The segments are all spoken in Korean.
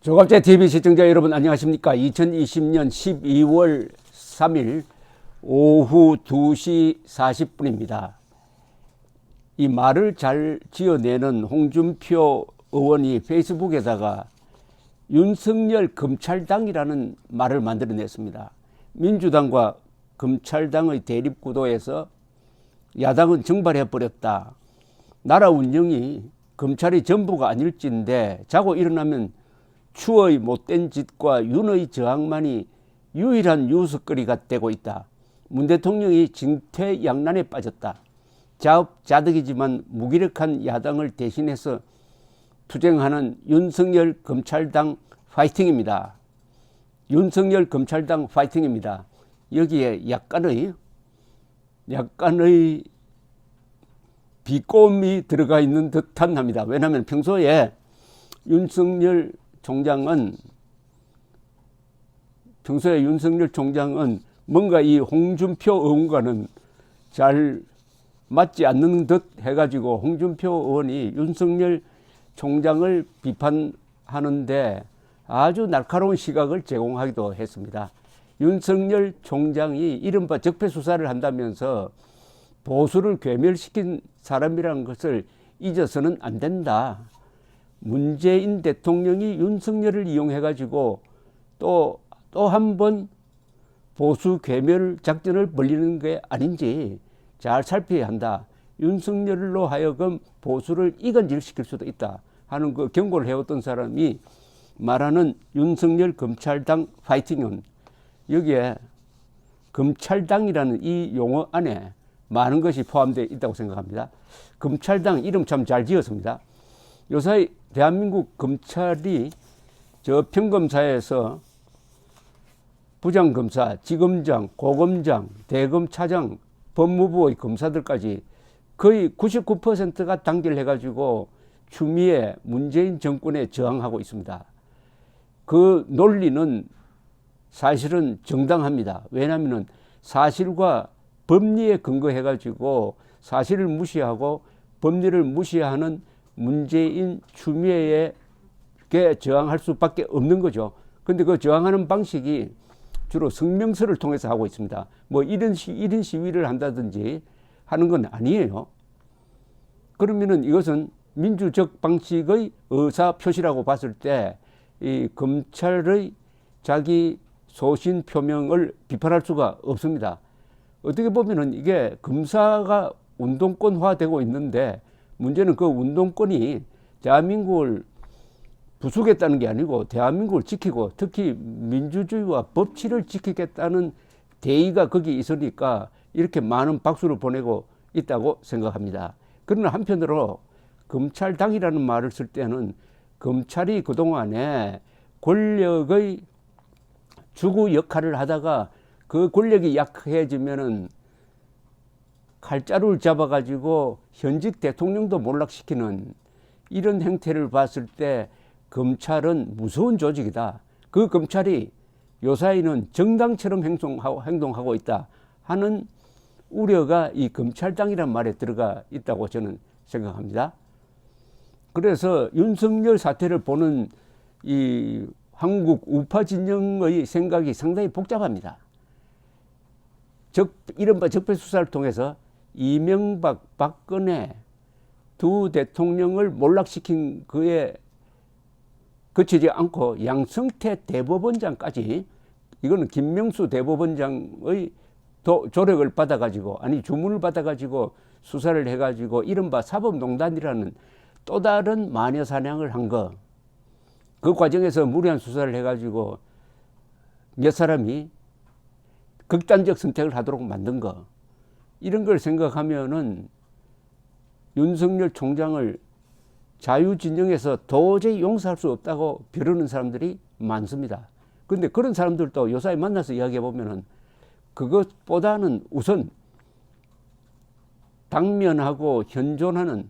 조갑제 TV 시청자 여러분 안녕하십니까? 2020년 12월 3일 오후 2시 40분입니다. 이 말을 잘 지어내는 홍준표 의원이 페이스북에다가 윤석열 검찰당이라는 말을 만들어냈습니다. 민주당과 검찰당의 대립구도에서 야당은 증발해버렸다. 나라 운영이 검찰이 전부가 아닐진데 자고 일어나면 추의 못된 짓과 윤의 저항만이 유일한 뉴스거리가 되고 있다. 문 대통령이 징퇴양난에 빠졌다. 자업자득이지만 무기력한 야당을 대신해서 투쟁하는 윤석열 검찰당 파이팅입니다. 윤석열 검찰당 파이팅입니다. 여기에 약간의 비꼬음이 들어가 있는 듯한 합니다. 왜냐하면 평소에 윤석열 총장은 뭔가 이 홍준표 의원과는 잘 맞지 않는 듯 해가지고 홍준표 의원이 윤석열 총장을 비판하는데 아주 날카로운 시각을 제공하기도 했습니다. 윤석열 총장이 이른바 적폐수사를 한다면서 보수를 괴멸시킨 사람이라는 것을 잊어서는 안 된다. 문재인 대통령이 윤석열을 이용해가지고 또 한 번 보수 괴멸 작전을 벌리는 게 아닌지 잘 살펴야 한다. 윤석열로 하여금 보수를 이간질시킬 수도 있다 하는 그 경고를 해왔던 사람이 말하는 윤석열 검찰당 파이팅은 여기에 검찰당이라는 이 용어 안에 많은 것이 포함되어 있다고 생각합니다. 검찰당 이름 참 잘 지었습니다. 요새 대한민국 검찰이 저 평검사에서 부장검사, 지검장, 고검장, 대검차장, 법무부의 검사들까지 거의 99%가 단결해가지고 추미애 문재인 정권에 저항하고 있습니다. 그 논리는 사실은 정당합니다. 왜냐하면 사실과 법리에 근거해가지고 사실을 무시하고 법리를 무시하는 문재인 추미애에게 저항할 수밖에 없는 거죠. 근데 그 저항하는 방식이 주로 성명서를 통해서 하고 있습니다. 뭐 1인 시위를 한다든지 하는 건 아니에요. 그러면은 이것은 민주적 방식의 의사 표시라고 봤을 때 이 검찰의 자기 소신 표명을 비판할 수가 없습니다. 어떻게 보면은 이게 검사가 운동권화되고 있는데 문제는 그 운동권이 대한민국을 부수겠다는 게 아니고 대한민국을 지키고 특히 민주주의와 법치를 지키겠다는 대의가 거기 있으니까 이렇게 많은 박수를 보내고 있다고 생각합니다. 그러나 한편으로 검찰당이라는 말을 쓸 때는 검찰이 그동안에 권력의 주구 역할을 하다가 그 권력이 약해지면은 칼자루를 잡아가지고 현직 대통령도 몰락시키는 이런 행태를 봤을 때 검찰은 무서운 조직이다. 그 검찰이 요사이는 정당처럼 행동하고 있다 하는 우려가 이 검찰당이라는 말에 들어가 있다고 저는 생각합니다. 그래서 윤석열 사태를 보는 이 한국 우파 진영의 생각이 상당히 복잡합니다. 이른바 적폐수사를 통해서 이명박, 박근혜 두 대통령을 몰락시킨 그에 그치지 않고 양승태 대법원장까지 이거는 김명수 대법원장의 조력을 받아가지고 주문을 받아가지고 수사를 해가지고 이른바 사법농단이라는 또 다른 마녀사냥을 한 거. 그 과정에서 무리한 수사를 해가지고 몇 사람이 극단적 선택을 하도록 만든 거. 이런 걸 생각하면은 윤석열 총장을 자유진영에서 도저히 용서할 수 없다고 벼르는 사람들이 많습니다. 그런데 그런 사람들도 요사이 만나서 이야기해 보면은 그것보다는 우선 당면하고 현존하는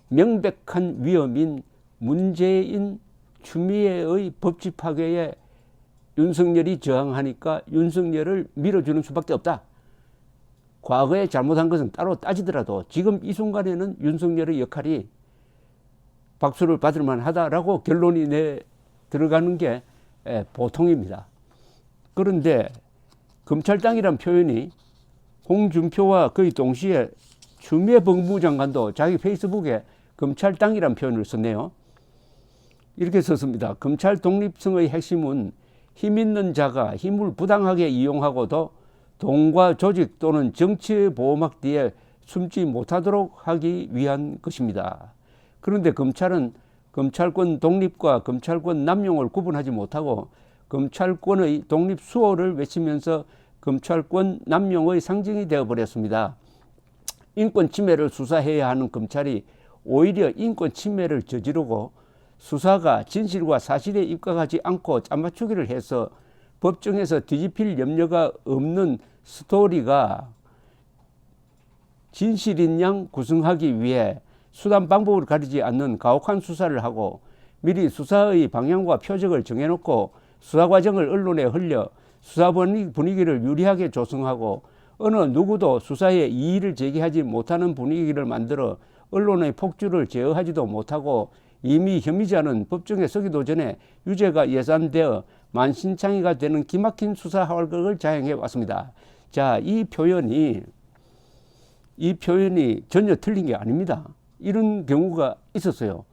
명백한 위험인 문재인 추미애의 법치 파괴에 윤석열이 저항하니까 윤석열을 밀어주는 수밖에 없다. 과거에 잘못한 것은 따로 따지더라도 지금 이 순간에는 윤석열의 역할이 박수를 받을 만하다라고 결론이 들어가는 게 보통입니다. 그런데 검찰당이란 표현이 홍준표와 거의 동시에 추미애 법무부 장관도 자기 페이스북에 검찰당이란 표현을 썼네요. 이렇게 썼습니다. 검찰 독립성의 핵심은 힘 있는 자가 힘을 부당하게 이용하고도 돈과 조직 또는 정치의 보호막 뒤에 숨지 못하도록 하기 위한 것입니다. 그런데 검찰은 검찰권 독립과 검찰권 남용을 구분하지 못하고 검찰권의 독립 수호를 외치면서 검찰권 남용의 상징이 되어버렸습니다. 인권 침해를 수사해야 하는 검찰이 오히려 인권 침해를 저지르고 수사가 진실과 사실에 입각하지 않고 짜맞추기를 해서 법정에서 뒤집힐 염려가 없는 스토리가 진실인 양 구성하기 위해 수단 방법을 가리지 않는 가혹한 수사를 하고 미리 수사의 방향과 표적을 정해놓고 수사 과정을 언론에 흘려 수사 분위기를 유리하게 조성하고 어느 누구도 수사에 이의를 제기하지 못하는 분위기를 만들어 언론의 폭주를 제어하지도 못하고 이미 혐의자는 법정에 서기도 전에 유죄가 예상되어 만신창이가 되는 기막힌 수사 활극을 자행해 왔습니다. 자, 이 표현이 전혀 틀린 게 아닙니다. 이런 경우가 있었어요.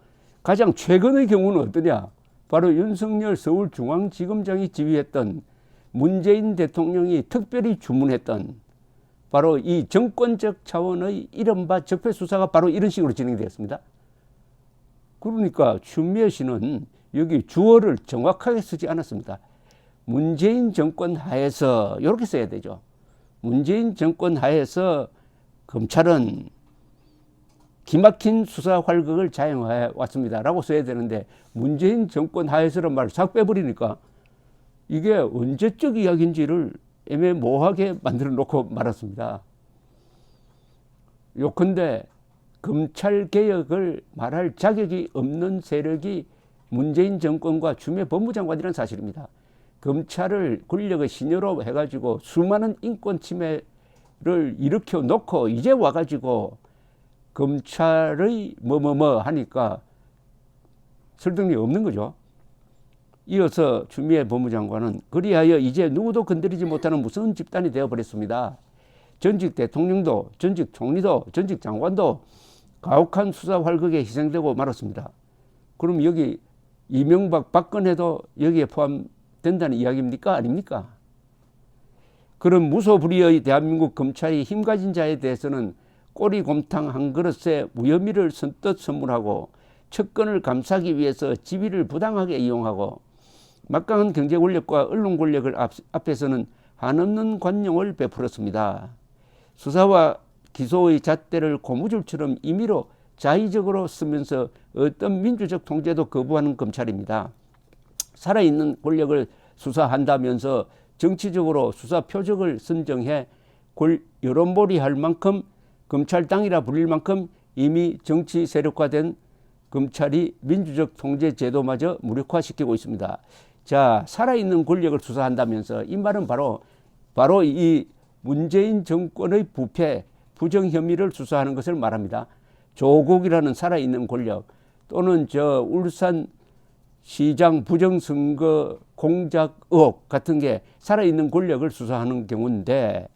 가장 최근의 경우는 어떠냐? 바로 윤석열 서울중앙지검장이 지휘했던 문재인 대통령이 특별히 주문했던 바로 이 정권적 차원의 이른바 적폐수사가 바로 이런 식으로 진행되었습니다. 그러니까 추미애 씨는 여기 주어를 정확하게 쓰지 않았습니다. 문재인 정권 하에서 이렇게 써야 되죠. 문재인 정권 하에서 검찰은 기막힌 수사 활극을 자행해 왔습니다 라고 써야 되는데 문재인 정권 하에서란 말을 싹 빼버리니까 이게 언제적 이야기인지를 애매모호하게 만들어 놓고 말았습니다. 요컨대 검찰개혁을 말할 자격이 없는 세력이 문재인 정권과 추미애 법무장관이라는 사실입니다. 검찰을 권력의 신여로 해가지고 수많은 인권 침해를 일으켜 놓고 이제 와가지고 검찰의 뭐뭐뭐 하니까 설득력이 없는 거죠. 이어서 추미애 법무장관은 그리하여 이제 누구도 건드리지 못하는 무서운 집단이 되어버렸습니다. 전직 대통령도 전직 총리도 전직 장관도 가혹한 수사 활극에 희생되고 말았습니다. 그럼 여기 이명박 박근혜도 여기에 포함된다는 이야기입니까? 아닙니까? 그런 무소불위의 대한민국 검찰이 힘가진 자에 대해서는 꼬리곰탕 한 그릇에 무혐의를 선뜻 선물하고 척건을 감싸기 위해서 지위를 부당하게 이용하고 막강한 경제 권력과 언론 권력을 앞에서는 한없는 관용을 베풀었습니다. 수사와 기소의 잣대를 고무줄처럼 임의로 자의적으로 쓰면서 어떤 민주적 통제도 거부하는 검찰입니다. 살아있는 권력을 수사한다면서 정치적으로 수사 표적을 선정해 여론몰이할 만큼 검찰당이라 불릴 만큼 이미 정치 세력화된 검찰이 민주적 통제 제도마저 무력화시키고 있습니다. 자, 살아있는 권력을 수사한다면서 이 말은 바로 이 문재인 정권의 부패, 부정 혐의를 수사하는 것을 말합니다. 조국이라는 살아있는 권력 또는 울산 시장 부정선거 공작 의혹 같은 게 살아있는 권력을 수사하는 경우인데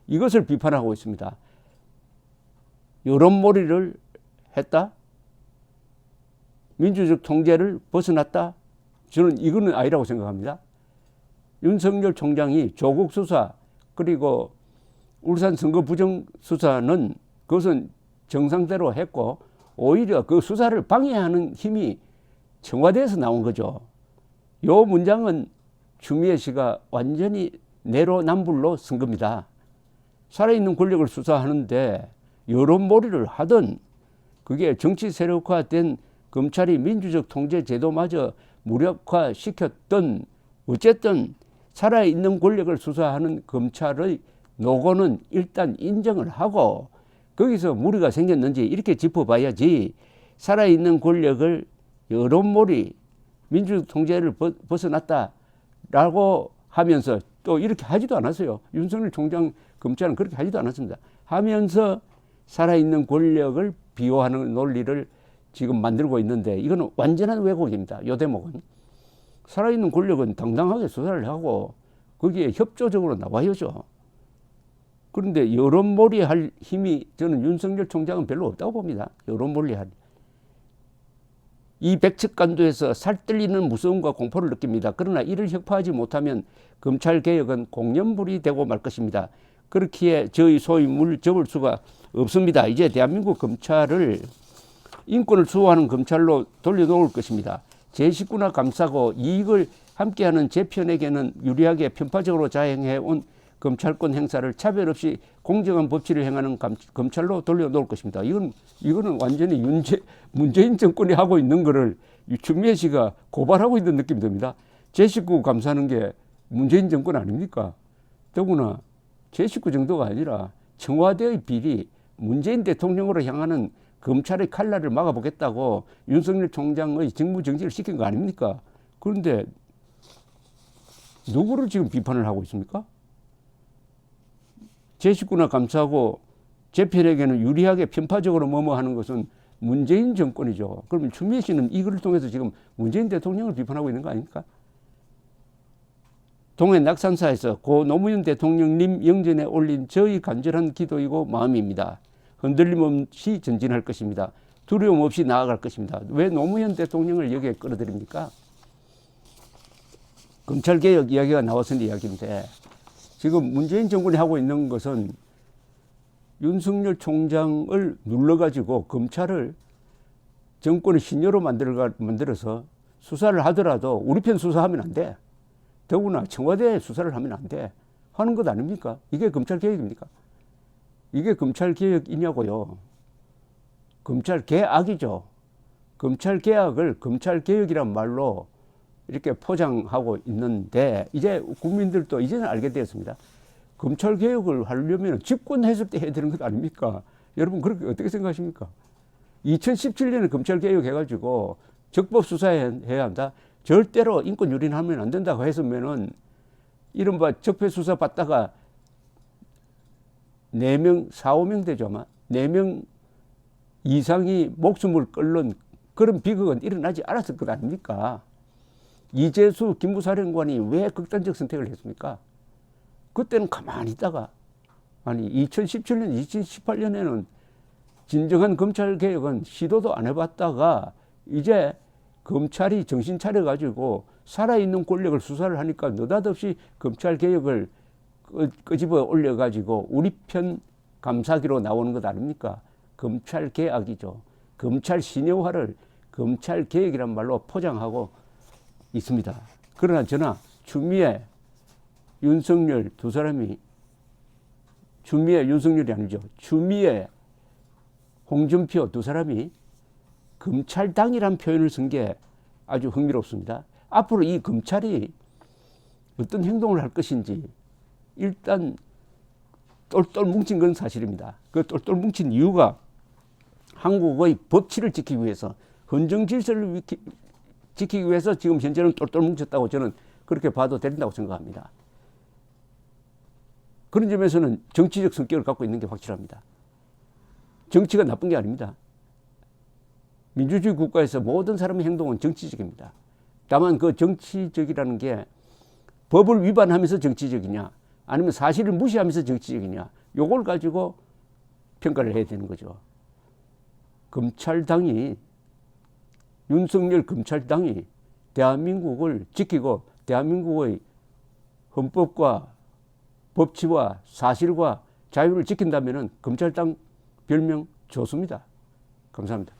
이것을 비판하고 있습니다. 여론몰이를 했다? 민주적 통제를 벗어났다? 저는 이거는 아니라고 생각합니다. 윤석열 총장이 조국 수사 그리고 울산 선거 부정 수사는 그것은 정상대로 했고 오히려 그 수사를 방해하는 힘이 청와대에서 나온 거죠. 요 문장은 추미애 씨가 완전히 내로남불로 쓴 겁니다. 살아있는 권력을 수사하는데 여론몰이를 하든 그게 정치 세력화된 검찰이 민주적 통제 제도마저 무력화시켰던 어쨌든 살아있는 권력을 수사하는 검찰의 노고는 일단 인정을 하고 거기서 무리가 생겼는지 이렇게 짚어봐야지 살아있는 권력을 여론몰이 민주적 통제를 벗어났다라고 하면서 또 이렇게 하지도 않았어요. 윤석열 총장 검찰은 그렇게 하지도 않았습니다. 하면서 살아있는 권력을 비호하는 논리를 지금 만들고 있는데 이거는 완전한 왜곡입니다. 이 대목은. 살아있는 권력은 당당하게 수사를 하고 거기에 협조적으로 나와야죠. 그런데 여론몰이할 힘이 저는 윤석열 총장은 별로 없다고 봅니다. 여론몰이할. 이 백척간도에서 살뜰리는 무서움과 공포를 느낍니다. 그러나 이를 혁파하지 못하면 검찰개혁은 공연불이 되고 말 것입니다. 그렇기에 저희 소위 물 접을 수가 없습니다. 이제 대한민국 검찰을 인권을 수호하는 검찰로 돌려놓을 것입니다. 제 식구나 감싸고 이익을 함께하는 제 편에게는 유리하게 편파적으로 자행해온 검찰권 행사를 차별 없이 공정한 법치를 행하는 검찰로 돌려놓을 것입니다. 이거는 완전히 문재인 정권이 하고 있는 거를 추미애 씨가 고발하고 있는 느낌이 듭니다. 제 식구 감싸는 게 문재인 정권 아닙니까? 더구나 제 식구 정도가 아니라 청와대의 비리, 문재인 대통령으로 향하는 검찰의 칼날을 막아보겠다고 윤석열 총장의 직무정지를 시킨 거 아닙니까? 그런데 누구를 지금 비판을 하고 있습니까? 제 식구나 감싸고 제 편에게는 유리하게 편파적으로 하는 것은 문재인 정권이죠. 그러면 추미애 씨는 이걸 통해서 지금 문재인 대통령을 비판하고 있는 거 아닙니까? 동해 낙산사에서 고 노무현 대통령님 영전에 올린 저희 간절한 기도이고 마음입니다. 흔들림 없이 전진할 것입니다. 두려움 없이 나아갈 것입니다. 왜 노무현 대통령을 여기에 끌어들입니까? 검찰개혁 이야기가 나왔으니 이야기인데 지금 문재인 정권이 하고 있는 것은 윤석열 총장을 눌러가지고 검찰을 정권의 신여로 만들어서 수사를 하더라도 우리 편 수사하면 안 돼. 더구나 청와대 수사를 하면 안 돼. 하는 것 아닙니까? 이게 검찰개혁입니까? 이게 검찰개혁이냐고요. 검찰개악이죠. 검찰개혁을 검찰개혁이란 말로 이렇게 포장하고 있는데 이제 국민들도 이제는 알게 되었습니다. 검찰개혁을 하려면 집권했을 때 해야 되는 것 아닙니까? 여러분 그렇게 어떻게 생각하십니까? 2017년에 검찰개혁 해가지고 적법수사해야 한다. 절대로 인권 유린하면 안 된다고 했으면은 이른바 적폐수사 받다가 4명, 4, 5명 되죠 아마. 4명 이상이 목숨을 끊는 그런 비극은 일어나지 않았을 것 아닙니까? 이재수 기무사령관이 왜 극단적 선택을 했습니까? 그때는 가만히 있다가 아니 2017년, 2018년에는 진정한 검찰개혁은 시도도 안 해봤다가 이제 검찰이 정신 차려가지고 살아있는 권력을 수사를 하니까 느닷없이 검찰개혁을 끄집어 올려가지고 우리 편 감사기로 나오는 것 아닙니까? 검찰개혁이죠. 검찰 신여화를 검찰개혁이란 말로 포장하고 있습니다. 그러나 저나 추미애, 윤석열 두 사람이 추미애, 윤석열이 아니죠. 추미애, 홍준표 두 사람이 검찰당이란 표현을 쓴 게 아주 흥미롭습니다. 앞으로 이 검찰이 어떤 행동을 할 것인지 일단 똘똘 뭉친 건 사실입니다. 그 똘똘 뭉친 이유가 한국의 법치를 지키기 위해서 헌정 질서를 지키기 위해서 지금 현재는 똘똘 뭉쳤다고 저는 그렇게 봐도 된다고 생각합니다. 그런 점에서는 정치적 성격을 갖고 있는 게 확실합니다. 정치가 나쁜 게 아닙니다. 민주주의 국가에서 모든 사람의 행동은 정치적입니다. 다만 그 정치적이라는 게 법을 위반하면서 정치적이냐 아니면 사실을 무시하면서 정치적이냐 요걸 가지고 평가를 해야 되는 거죠. 검찰당이 윤석열 검찰당이 대한민국을 지키고 대한민국의 헌법과 법치와 사실과 자유를 지킨다면 검찰당 별명 좋습니다. 감사합니다.